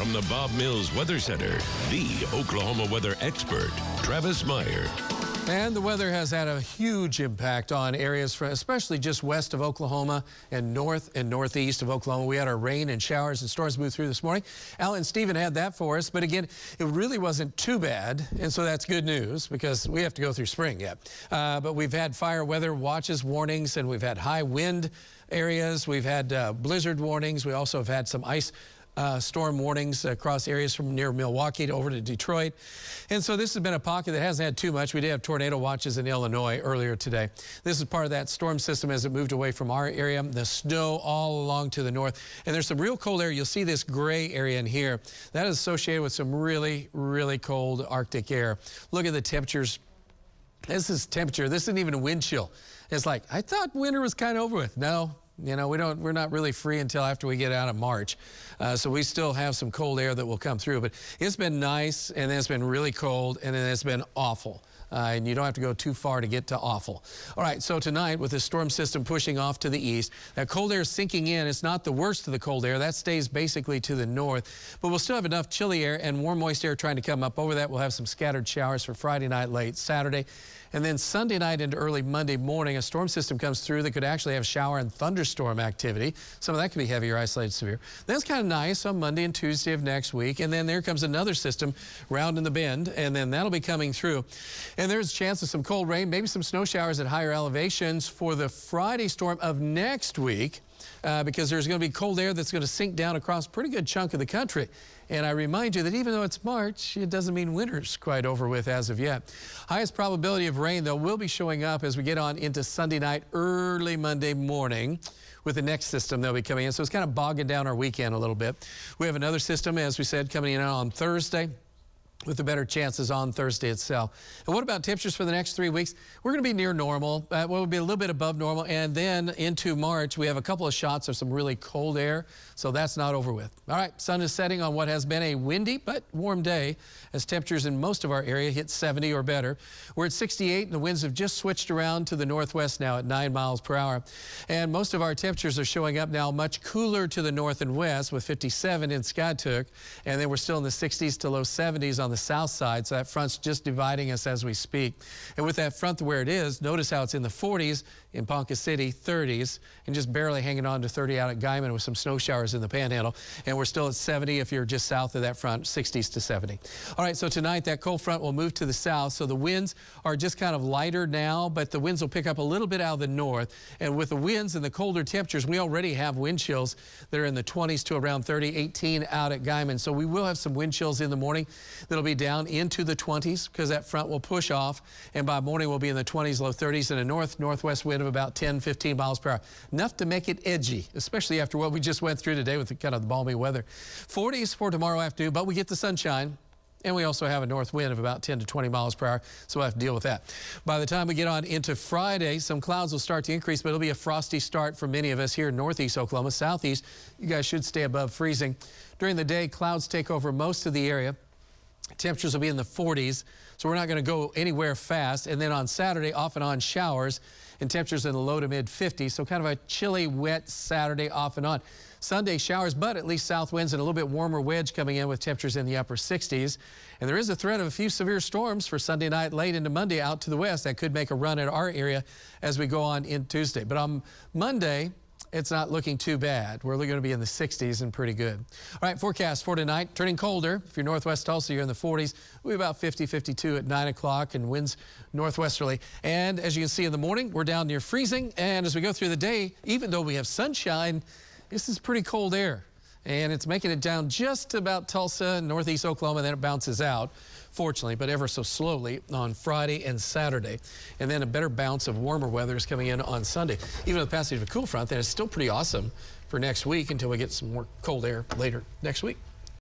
From the Bob Mills Weather Center, the Oklahoma weather expert, Travis Meyer. And the weather has had a huge impact on areas, especially just west of Oklahoma and north and northeast of Oklahoma. We had our rain and showers and storms move through this morning. Alan and Stephen had that for us. But again, it really wasn't too bad. And so that's good news because we have to go through spring yet. But we've had fire weather watches, warnings, and we've had high wind areas. We've had blizzard warnings. We also have had some ice storm warnings across areas from near Milwaukee to over to Detroit. And so this has been a pocket that hasn't had too much. We did have tornado watches in Illinois earlier today. This is part of that storm system as it moved away from our area. The snow all along to the north. And there's some real cold air. You'll see this gray area in here. That is associated with some really, really cold Arctic air. Look at the temperatures. This is temperature. This isn't even a wind chill. It's like, I thought winter was kind of over with. No. You know, we're not really free until after we get out of March. So we still have some cold air that will come through. But it's been nice, and then it's been really cold, and then it's been awful. And you don't have to go too far to get to awful. All right, so tonight, with this storm system pushing off to the east, that cold air is sinking in. It's not the worst of the cold air. That stays basically to the north. But we'll still have enough chilly air and warm, moist air trying to come up over that. We'll have some scattered showers for Friday night, late Saturday. And then Sunday night into early Monday morning, a storm system comes through that could actually have shower and thunderstorm activity. Some of that could be heavy or isolated severe. That's kind of nice on Monday and Tuesday of next week. And then there comes another system round in the bend, and then that'll be coming through. And there's a chance of some cold rain, maybe some snow showers at higher elevations for the Friday storm of next week. Because there's going to be cold air that's going to sink down across a pretty good chunk of the country. And I remind you that even though it's March, it doesn't mean winter's quite over with as of yet. Highest probability of rain, though, will be showing up as we get on into Sunday night, early Monday morning. With the next system that'll be coming in. So it's kind of bogging down our weekend a little bit. We have another system, as we said, coming in on Thursday, with the better chances on Thursday itself. And what about temperatures for the next 3 weeks? We're going to be near normal. We'll be a little bit above normal. And then into March, we have a couple of shots of some really cold air. So that's not over with. All right, sun is setting on what has been a windy but warm day as temperatures in most of our area hit 70 or better. We're at 68 and the winds have just switched around to the northwest now at 9 miles per hour. And most of our temperatures are showing up now much cooler to the north and west with 57 in Skiatook. And then we're still in the 60s to low 70s on the south side, so that front's just dividing us as we speak. And with that front where it is, notice how it's in the 40s in Ponca City, 30s, and just barely hanging on to 30 out at Guyman with some snow showers in the Panhandle. And we're still at 70 if you're just south of that front, 60s to 70. All right, so tonight that cold front will move to the south, so the winds are just kind of lighter now, but the winds will pick up a little bit out of the north. And with the winds and the colder temperatures, we already have wind chills that are in the 20s to around 30, 18 out at Guyman. So we will have some wind chills in the morning that'll be down into the 20s because that front will push off, and by morning we'll be in the 20s, low 30s, and a northwest wind of about 10, 15 miles per hour. Enough to make it edgy, especially after what we just went through today with the kind of the balmy weather. 40s for tomorrow afternoon, but we get the sunshine. And we also have a north wind of about 10 to 20 miles per hour, so we'll have to deal with that. By the time we get on into Friday, some clouds will start to increase, but it'll be a frosty start for many of us here in northeast Oklahoma. Southeast, you guys should stay above freezing. During the day, clouds take over most of the area. Temperatures will be in the 40s, so we're not going to go anywhere fast. And then on Saturday, off and on showers, and temperatures in the low to mid 50s, so kind of a chilly, wet Saturday off and on. Sunday showers, but at least south winds and a little bit warmer wedge coming in with temperatures in the upper 60s. And there is a threat of a few severe storms for Sunday night late into Monday out to the west. That could make a run at our area as we go on in Tuesday. But on Monday, it's not looking too bad. We're going to be in the 60s and pretty good. All right, forecast for tonight, turning colder. If you're northwest Tulsa, you're in the 40s. We'll be about 50, 52 at 9 o'clock and winds northwesterly. And as you can see in the morning, we're down near freezing. And as we go through the day, even though we have sunshine, this is pretty cold air. And it's making it down just about Tulsa and northeast Oklahoma, then it bounces out, fortunately, but ever so slowly on Friday and Saturday. And then a better bounce of warmer weather is coming in on Sunday. Even with the passage of a cool front, then it's still pretty awesome for next week until we get some more cold air later next week.